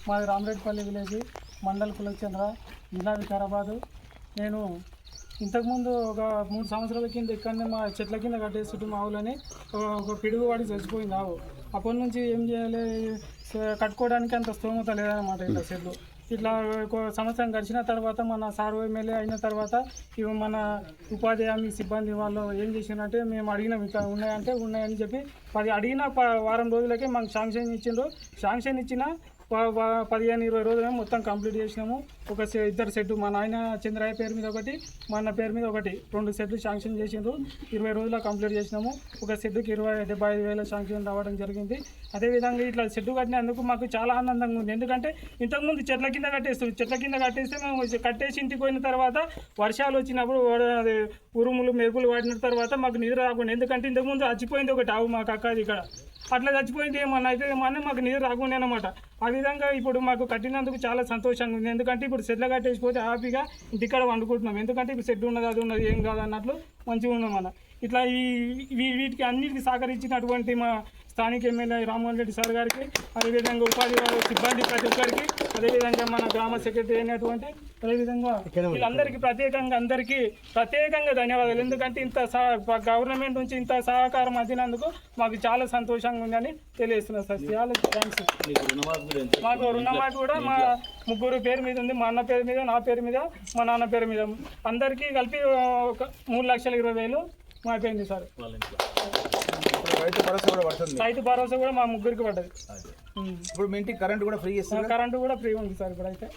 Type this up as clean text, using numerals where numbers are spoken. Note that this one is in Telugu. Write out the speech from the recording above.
మాది రామరెడ్డిపల్లి విలేజ్, మండల్ కులచంద్ర, జిల్లా వికారాబాదు. నేను ఇంతకుముందు ఒక 3 సంవత్సరాల కింద ఇక్కడనే మా చెట్ల కింద కట్టేస్తుంటే మా ఊళ్ళని ఒక పిడుగు పడి చచ్చిపోయింది ఆవు. అప్పటి నుంచి ఏం చేయాలి, కట్టుకోవడానికి అంత స్తోమత లేదన్నమాట. ఇట్లా చెట్లు ఇట్లా ఒక సంవత్సరం గడిచిన తర్వాత మన సారు ఎమ్మెల్యే అయిన తర్వాత ఇవి మన ఉపాధి హామీ సిబ్బంది వాళ్ళు ఏం చేసినట్టే మేము అడిగినాం, ఇట్లా ఉన్నాయని చెప్పి అడిగిన వారం రోజులకే మాకు శాంక్షన్ ఇచ్చిండ్రు. శాంక్షన్ ఇచ్చిన 15-20 రోజులు మొత్తం కంప్లీట్ చేసినాము. ఒక 2 సెట్లు మా నాయన చంద్రయ్య పేరు మీద ఒకటి, మా అన్న పేరు మీద ఒకటి, 2 సెట్లు శాంక్షన్ చేసిండ్రు. 20 రోజుల్లో కంప్లీట్ చేసినాము. ఒక సెట్కి 75,000 శాంక్షన్ రావడం జరిగింది. అదేవిధంగా ఇట్లా సెట్టు కట్టినందుకు మాకు చాలా ఆనందంగా ఉంది. ఎందుకంటే ఇంతకుముందు చెట్ల కింద కట్టేస్తే మేము కట్టేసి ఇంటికి పోయిన తర్వాత వర్షాలు వచ్చినప్పుడు ఉరుములు మెరుపులు పడిన తర్వాత మాకు నిద్ర రాకుండా, ఎందుకంటే ఇంతకుముందు చచ్చిపోయింది ఒకటి ఆవు మాకు అక్కది ఇక్కడ, అట్లా చచ్చిపోయింది ఏమన్నా అయితే ఏమన్నా మాకు నీరు రాకుండా అనమాట. ఆ విధంగా ఇప్పుడు మాకు కట్టినందుకు చాలా సంతోషంగా ఉంది. ఎందుకంటే ఇప్పుడు సెట్లు కట్టేసిపోతే హ్యాపీగా ఇంటికాడ వండుకుంటున్నాం. ఎందుకంటే ఇప్పుడు సెట్ ఉన్నది అది ఉన్నది ఏం కాదు అన్నట్లు మంచిగా ఉన్నాం అన్న. ఇట్లా వీటికి అన్నిటికీ సహకరించినటువంటి మా స్థానిక ఎమ్మెల్యే రామ్మోహన్ రెడ్డి సార్ గారికి, అదేవిధంగా ఉపాధి సిబ్బంది ప్రతి ఒక్కరికి, అదేవిధంగా మన గ్రామ సెక్రటరీ అయినటువంటి, అదేవిధంగా వీళ్ళందరికీ ప్రత్యేకంగా ధన్యవాదాలు. ఎందుకంటే ఇంత గవర్నమెంట్ నుంచి ఇంత సహకారం అందినందుకు మాకు చాలా సంతోషంగా ఉందని తెలియజేస్తున్నారు సార్. చాలా థ్యాంక్స్. మాకు రుణమాఫీ కూడా మా 3 పేరు మీద ఉంది. మా అన్న పేరు మీద, నా పేరు మీద, మా నాన్న పేరు మీద, అందరికీ కలిపి ఒక 3,20,000 మాకైంది సార్. రైతు భరోసా కూడా మా 3కి పడ్డది. ఇప్పుడు మీ ఇంటికి కరెంట్ కూడా ఫ్రీ ఉంది సార్ ఇప్పుడైతే.